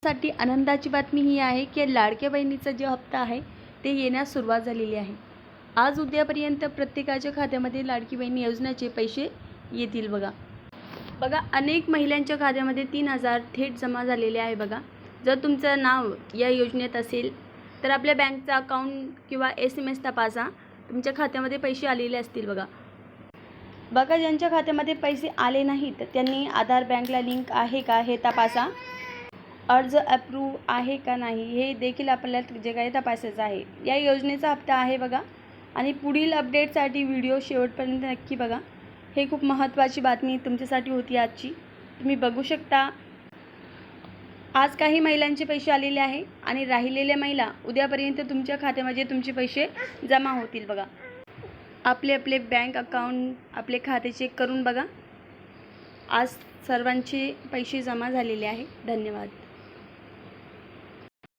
साठी आनंदाची बातमी ही आहे की लाडक्या बहिणीचा जो हप्ता आहे ते येण्यास सुरुवात झालेली आहे। आज उद्यापर्यंत प्रत्येकाच्या खात्यामध्ये लाडकी बहीण योजनेचे पैसे येतील बघा अनेक महिलांच्या खात्यामध्ये 3000 थेट जमा झालेले आहे बघा। जर तुमचं नाव या योजनेत असेल तर आपल्या बँकचा अकाउंट किंवा SMS तपासा, तुमच्या खात्यामध्ये पैसे आलेले असतील बघा ज्यांच्या खात्यामध्ये पैसे आले नाहीत त्यांनी आधार बँकला लिंक आहे का हे तपासा, अर्ज अप्रूव्ह आहे का नाही हे देखील आपल्याला जे काही तपासायचं आहे। या योजनेचा हप्ता आहे बघा आणि पुढील अपडेटसाठी व्हिडिओ शेवटपर्यंत नक्की बघा। हे खूप महत्त्वाची बातमी तुमच्यासाठी होती आजची। तुम्ही बघू शकता आज काही महिलांचे पैसे आलेले आहे आणि राहिलेल्या महिला उद्यापर्यंत तुमच्या खात्यामध्ये तुमचे पैसे जमा होतील बघा। आपले बँक अकाउंट आपले खाते चेक करून बघा। आज सर्वांचे पैसे जमा झालेले आहे। धन्यवाद।